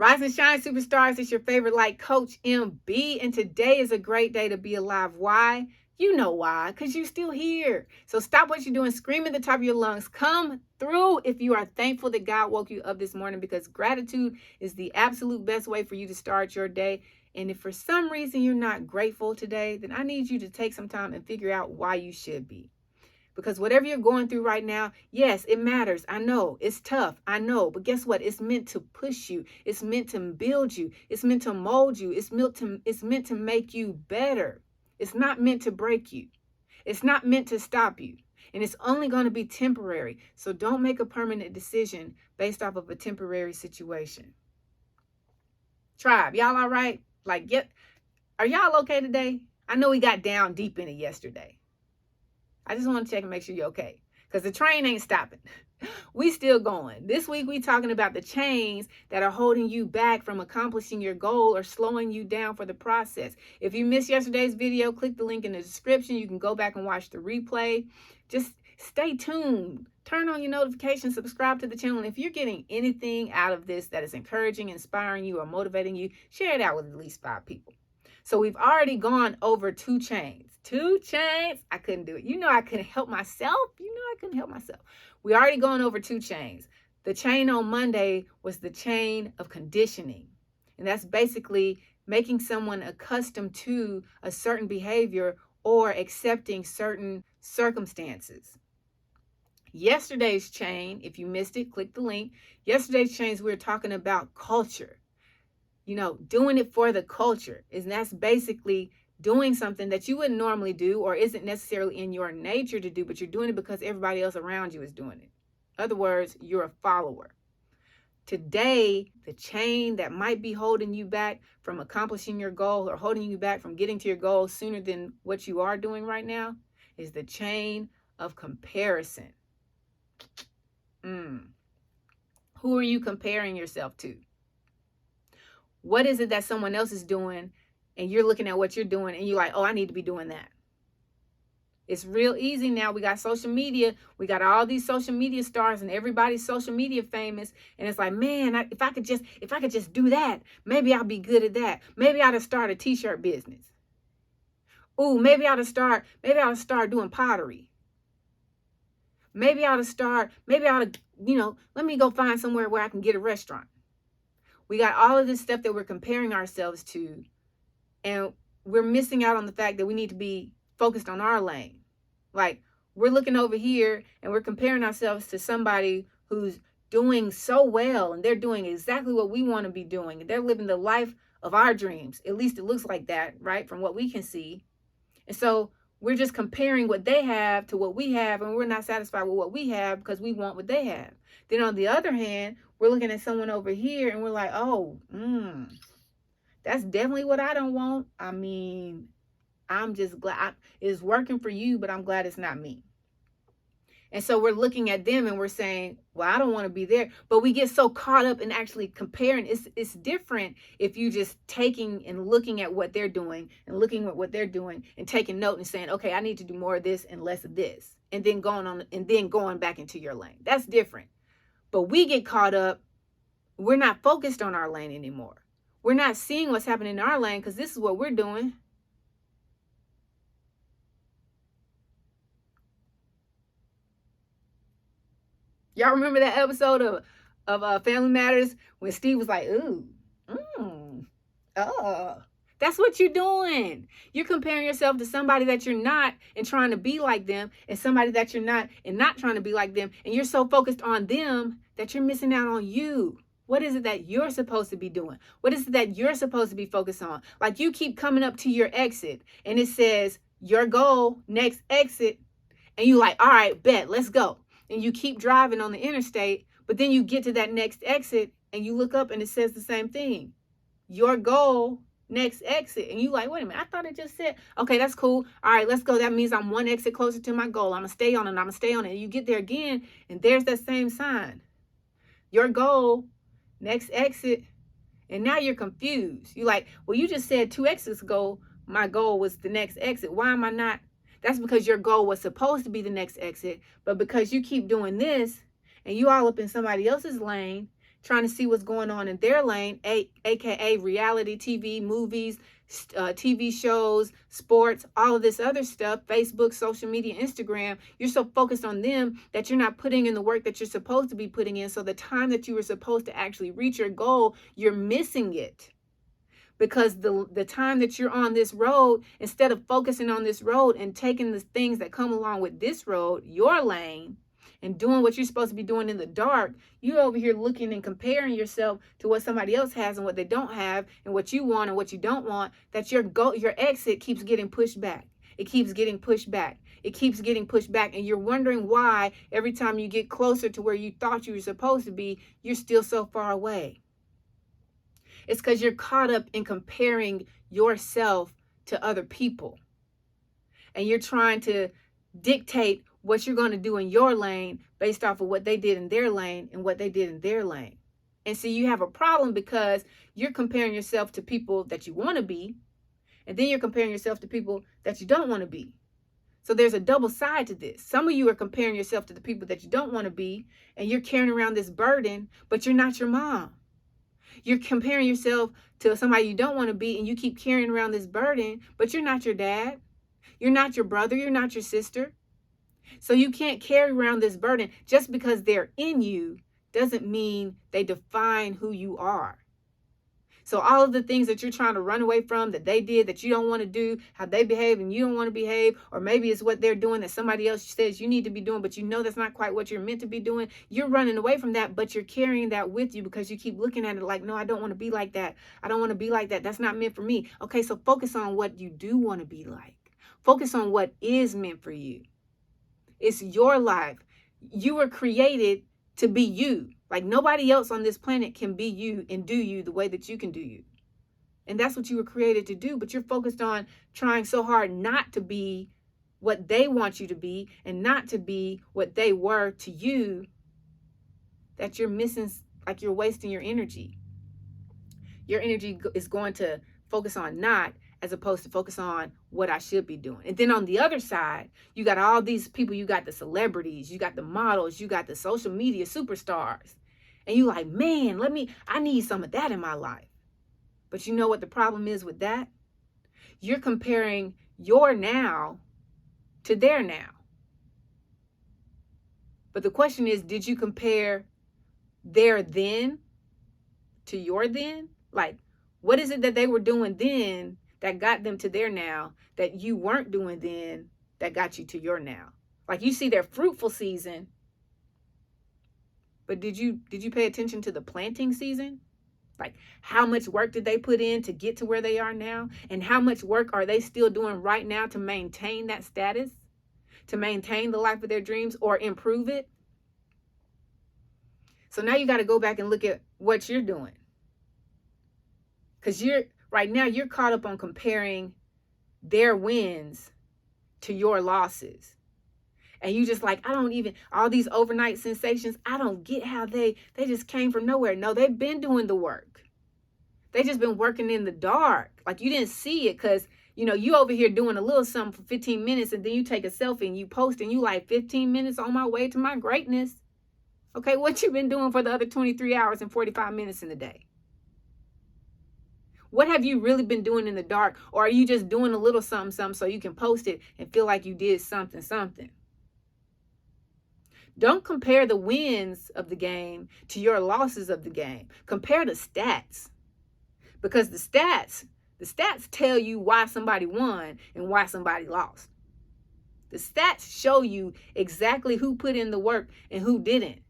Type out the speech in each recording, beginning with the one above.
Rise and shine, superstars. It's your favorite light coach, MB. And today is a great day to be alive. Why? You know why, because you're still here. So stop what you're doing, scream at the top of your lungs. Come through if you are thankful that God woke you up this morning, because gratitude is the absolute best way for you to start your day. And if for some reason you're not grateful today, then I need you to take some time and figure out why you should be. Because whatever you're going through right now, yes, it matters. I know it's tough. I know. But guess what? It's meant to push you. It's meant to build you. It's meant to mold you. It's meant to make you better. It's not meant to break you. It's not meant to stop you. And it's only going to be temporary. So don't make a permanent decision based off of a temporary situation. Tribe, y'all all right? Are y'all okay today? I know we got down deep in it yesterday. I just want to check and make sure you're okay, because the train ain't stopping. We still going. This week we talking about the chains that are holding you back from accomplishing your goal or slowing you down for the process. If you missed yesterday's video, click the link in the description. You can go back and watch the replay. Just stay tuned. Turn on your notifications, subscribe to the channel. And if you're getting anything out of this that is encouraging, inspiring you, or motivating you, share it out with at least 5 people. So we've already gone over 2 chains. 2 chains. I couldn't do it. I couldn't help myself. We already gone over 2 chains. The chain on Monday was the chain of conditioning. And that's basically making someone accustomed to a certain behavior or accepting certain circumstances. Yesterday's chain, if you missed it, click the link. Yesterday's chains, we were talking about culture. Doing it for the culture. And that's basically doing something that you wouldn't normally do or isn't necessarily in your nature to do, but you're doing it because everybody else around you is doing it. In other words, you're a follower. Today, the chain that might be holding you back from accomplishing your goal or holding you back from getting to your goal sooner than what you are doing right now is the chain of comparison. Who are you comparing yourself to? What is it that someone else is doing and you're looking at what you're doing and you're like, oh, I need to be doing that? It's real easy now. We got social media. We got all these social media stars and everybody's social media famous. And it's like, man, if I could just do that, maybe I'll be good at that. Maybe I ought to start a t-shirt business. Ooh, maybe I ought to start doing pottery. Maybe I ought to, let me go find somewhere where I can get a restaurant. We got all of this stuff that we're comparing ourselves to, and we're missing out on the fact that we need to be focused on our lane. Like, we're looking over here and we're comparing ourselves to somebody who's doing so well, and they're doing exactly what we want to be doing. They're living the life of our dreams. At least it looks like that, right? From what we can see. And so we're just comparing what they have to what we have, and we're not satisfied with what we have because we want what they have. Then on the other hand, we're looking at someone over here and we're like, oh, that's definitely what I don't want. I mean, I'm just glad it's working for you, but I'm glad it's not me. And so we're looking at them and we're saying, well, I don't want to be there. But we get so caught up in actually comparing. It's different if you just taking and looking at what they're doing and looking at what they're doing and taking note and saying, okay, I need to do more of this and less of this. And then going back into your lane. That's different. But we get caught up. We're not focused on our lane anymore. We're not seeing what's happening in our lane because this is what we're doing. Y'all remember that episode of Family Matters when Steve was like, ooh, that's what you're doing. You're comparing yourself to somebody that you're not and trying to be like them, and somebody that you're not and not trying to be like them. And you're so focused on them that you're missing out on you. What is it that you're supposed to be doing? What is it that you're supposed to be focused on? Like, you keep coming up to your exit and it says your goal, next exit. And you like, all right, bet, let's go. And you keep driving on the interstate, but then you get to that next exit and you look up and it says the same thing. Your goal, next exit. And you like, wait a minute, I thought it just said, okay, that's cool. All right, let's go. That means I'm 1 exit closer to my goal. I'm going to stay on it. And you get there again and there's that same sign. Your goal, next exit. And now you're confused. You're like, well, you just said 2 exits ago, my goal was the next exit. Why am I not? That's because your goal was supposed to be the next exit. But because you keep doing this and you all up in somebody else's lane, trying to see what's going on in their lane, aka reality TV, movies, TV shows, sports, all of this other stuff, Facebook, social media, Instagram. You're so focused on them that you're not putting in the work that you're supposed to be putting in. So the time that you were supposed to actually reach your goal, you're missing it. Because the time that you're on this road, instead of focusing on this road and taking the things that come along with this road, your lane, and doing what you're supposed to be doing in the dark, you over here looking and comparing yourself to what somebody else has and what they don't have, and what you want and what you don't want, that your exit keeps getting pushed back. It keeps getting pushed back. It keeps getting pushed back. And you're wondering why every time you get closer to where you thought you were supposed to be, you're still so far away. It's because you're caught up in comparing yourself to other people. And you're trying to dictate what you're going to do in your lane based off of what they did in their lane and what they did in their lane. And so you have a problem because you're comparing yourself to people that you want to be, and then you're comparing yourself to people that you don't want to be. So there's a double side to this. Some of you are comparing yourself to the people that you don't want to be, and you're carrying around this burden, but you're not your mom. You're comparing yourself to somebody you don't want to be, and you keep carrying around this burden, but you're not your dad. You're not your brother. You're not your sister. So you can't carry around this burden. Just because they're in you doesn't mean they define who you are. So all of the things that you're trying to run away from, that they did, that you don't want to do, how they behave and you don't want to behave, or maybe it's what they're doing that somebody else says you need to be doing, but you know that's not quite what you're meant to be doing. You're running away from that, but you're carrying that with you because you keep looking at it like, no, I don't want to be like that. I don't want to be like that. That's not meant for me. Okay, so focus on what you do want to be like. Focus on what is meant for you. It's your life. You were created to be you. Like nobody else on this planet can be you and do you the way that you can do you. And that's what you were created to do. But you're focused on trying so hard not to be what they want you to be and not to be what they were to you, that you're missing, like you're wasting your energy. Your energy is going to focus on not, as opposed to focus on what I should be doing. And then on the other side, you got all these people. You got the celebrities, you got the models, you got the social media superstars. And you like, man, I need some of that in my life. But you know what the problem is with that? You're comparing your now to their now. But the question is, did you compare their then to your then? Like, what is it that they were doing then that got them to their now that you weren't doing then that got you to your now? Like, you see their fruitful season, but did you pay attention to the planting season? Like, how much work did they put in to get to where they are now? And how much work are they still doing right now to maintain that status, to maintain the life of their dreams or improve it? So now you got to go back and look at what you're doing. Because right now you're caught up on comparing their wins to your losses. And you just like, all these overnight sensations, I don't get how they just came from nowhere. No, they've been doing the work. They just been working in the dark. Like, you didn't see it because, you over here doing a little something for 15 minutes and then you take a selfie and you post and you like 15 minutes on my way to my greatness. Okay, what you been doing for the other 23 hours and 45 minutes in the day? What have you really been doing in the dark? Or are you just doing a little something so you can post it and feel like you did something? Don't compare the wins of the game to your losses of the game. Compare the stats. Because the stats tell you why somebody won and why somebody lost. The stats show you exactly who put in the work and who didn't.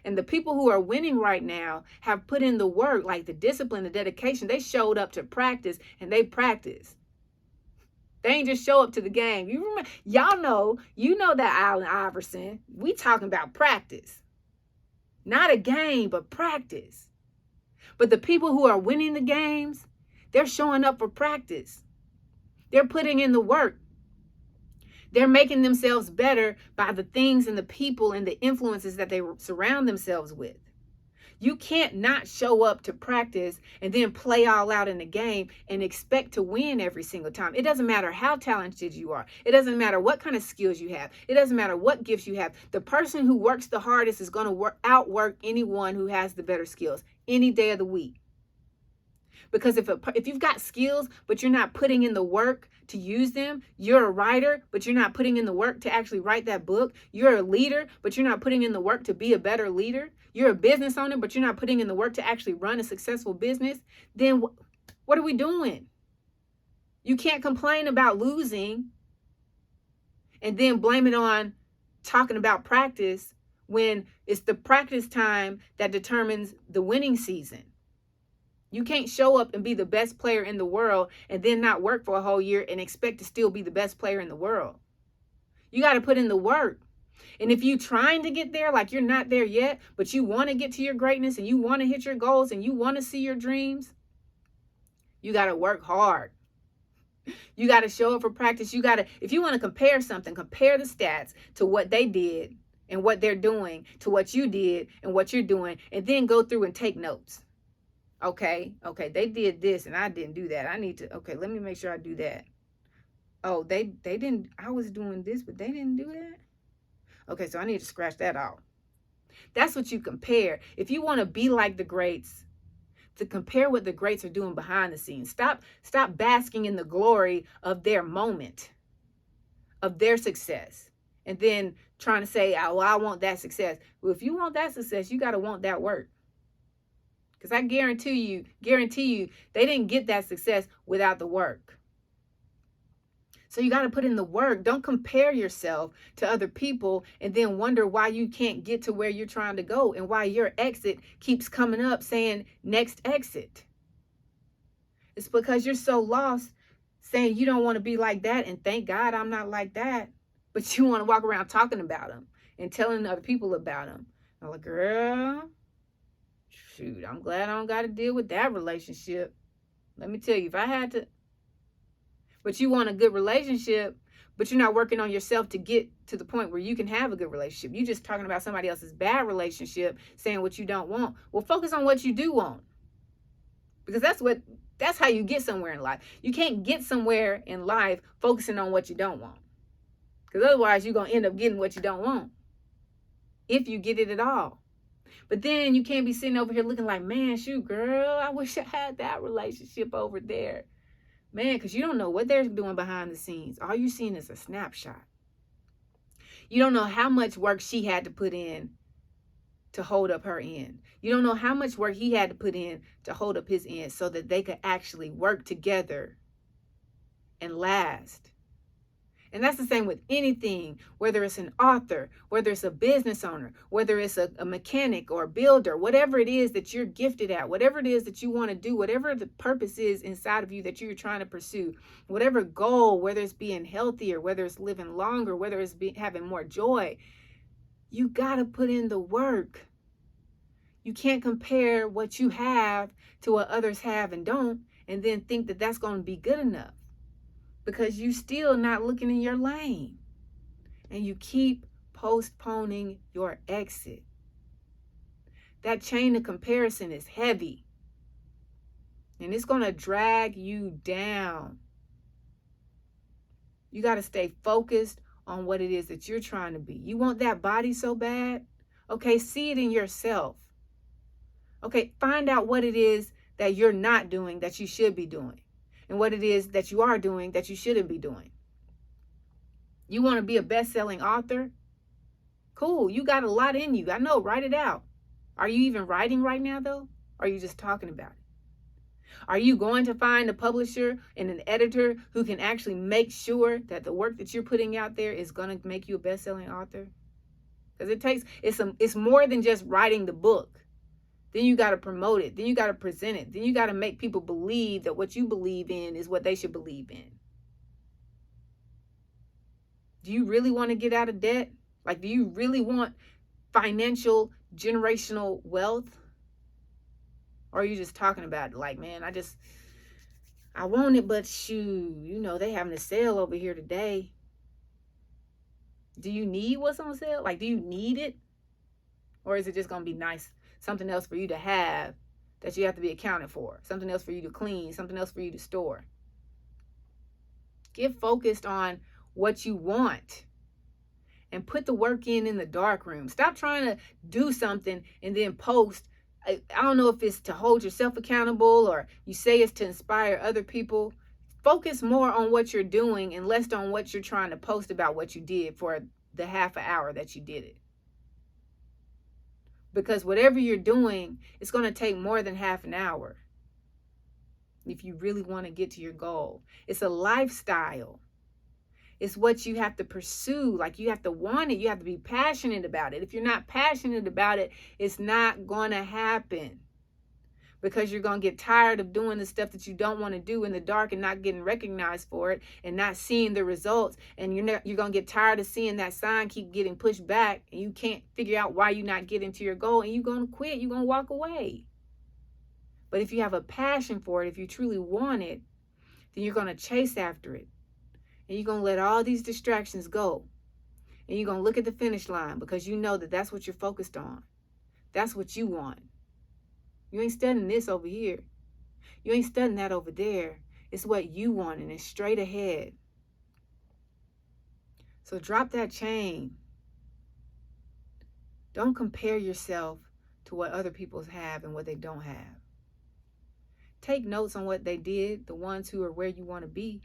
And the people who are winning right now have put in the work, like the discipline, the dedication. They showed up to practice and they practiced. They ain't just show up to the game. You remember, you know that Allen Iverson. We talking about practice. Not a game, but practice. But the people who are winning the games, they're showing up for practice. They're putting in the work. They're making themselves better by the things and the people and the influences that they surround themselves with. You can't not show up to practice and then play all out in the game and expect to win every single time. It doesn't matter how talented you are. It doesn't matter what kind of skills you have. It doesn't matter what gifts you have. The person who works the hardest is going to outwork anyone who has the better skills any day of the week. Because if you've got skills, but you're not putting in the work to use them, you're a writer, but you're not putting in the work to actually write that book. You're a leader, but you're not putting in the work to be a better leader. You're a business owner, but you're not putting in the work to actually run a successful business. Then what are we doing? You can't complain about losing and then blame it on talking about practice when it's the practice time that determines the winning season. You can't show up and be the best player in the world and then not work for a whole year and expect to still be the best player in the world. You got to put in the work. And if you're trying to get there, like you're not there yet, but you want to get to your greatness and you want to hit your goals and you want to see your dreams, you got to work hard. You got to show up for practice. If you want to compare something, compare the stats to what they did and what they're doing to what you did and what you're doing, and then go through and take notes. Okay, they did this and I didn't do that. Let me make sure I do that. Oh, they didn't, I was doing this, but they didn't do that. Okay, so I need to scratch that off. That's what you compare. If you want to be like the greats, to compare what the greats are doing behind the scenes. Stop basking in the glory of their moment, of their success, and then trying to say, oh, well, I want that success. Well, if you want that success, you got to want that work. Because I guarantee you, they didn't get that success without the work. So you got to put in the work. Don't compare yourself to other people and then wonder why you can't get to where you're trying to go and why your exit keeps coming up saying next exit. It's because you're so lost saying you don't want to be like that and thank God I'm not like that. But you want to walk around talking about them and telling other people about them. I'm like, girl, shoot, I'm glad I don't got to deal with that relationship. Let me tell you, if I had to. But you want a good relationship, but you're not working on yourself to get to the point where you can have a good relationship. You're just talking about somebody else's bad relationship, saying what you don't want. Well, focus on what you do want. Because that's how you get somewhere in life. You can't get somewhere in life focusing on what you don't want. Because otherwise you're going to end up getting what you don't want. If you get it at all. But then you can't be sitting over here looking like, man, shoot, girl, I wish I had that relationship over there. Man, because you don't know what they're doing behind the scenes. All you're seeing is a snapshot. You don't know how much work she had to put in to hold up her end. You don't know how much work he had to put in to hold up his end so that they could actually work together and last. And that's the same with anything, whether it's an author, whether it's a business owner, whether it's a mechanic or a builder, whatever it is that you're gifted at, whatever it is that you want to do, whatever the purpose is inside of you that you're trying to pursue, whatever goal, whether it's being healthier, whether it's living longer, whether it's having more joy, you got to put in the work. You can't compare what you have to what others have and don't, and then think that that's going to be good enough. Because you still not looking in your lane. And you keep postponing your exit. That chain of comparison is heavy. And it's going to drag you down. You got to stay focused on what it is that you're trying to be. You want that body so bad? Okay, see it in yourself. Okay, find out what it is that you're not doing that you should be doing. And what it is that you are doing that you shouldn't be doing. You want to be a best-selling author? Cool, you got a lot in you. I know, write it out. Are you even writing right now, though? Or are you just talking about it? Are you going to find a publisher and an editor who can actually make sure that the work that you're putting out there is going to make you a best-selling author? Because it's more than just writing the book. Then you got to promote it. Then you got to present it. Then you got to make people believe that what you believe in is what they should believe in. Do you really want to get out of debt? Like, do you really want financial generational wealth? Or are you just talking about it like, man, I want it, but shoot, they having a sale over here today. Do you need what's on sale? Like, do you need it? Or is it just going to be nice something else for you to have that you have to be accounted for, something else for you to clean, something else for you to store. Get focused on what you want and put the work in the dark room. Stop trying to do something and then post. I don't know if it's to hold yourself accountable or you say it's to inspire other people. Focus more on what you're doing and less on what you're trying to post about what you did for the half an hour that you did it. Because whatever you're doing, it's going to take more than half an hour if you really want to get to your goal. It's a lifestyle. It's what you have to pursue. Like, you have to want it. You have to be passionate about it. If you're not passionate about it, it's not going to happen. Because you're going to get tired of doing the stuff that you don't want to do in the dark and not getting recognized for it and not seeing the results. And you're going to get tired of seeing that sign keep getting pushed back and you can't figure out why you're not getting to your goal, and you're going to quit. You're going to walk away. But if you have a passion for it, if you truly want it, then you're going to chase after it. And you're going to let all these distractions go. And you're going to look at the finish line because you know that that's what you're focused on. That's what you want. You ain't studying this over here. You ain't studying that over there. It's what you want, and it's straight ahead. So drop that chain. Don't compare yourself to what other people have and what they don't have. Take notes on what they did, the ones who are where you want to be,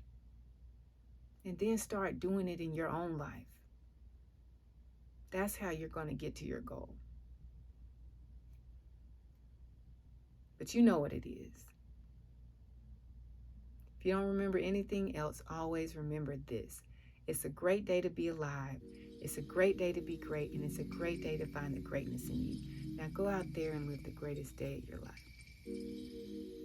and then start doing it in your own life. That's how you're going to get to your goal. But you know what it is. If you don't remember anything else, always remember this. It's a great day to be alive. It's a great day to be great. And it's a great day to find the greatness in you. Now go out there and live the greatest day of your life.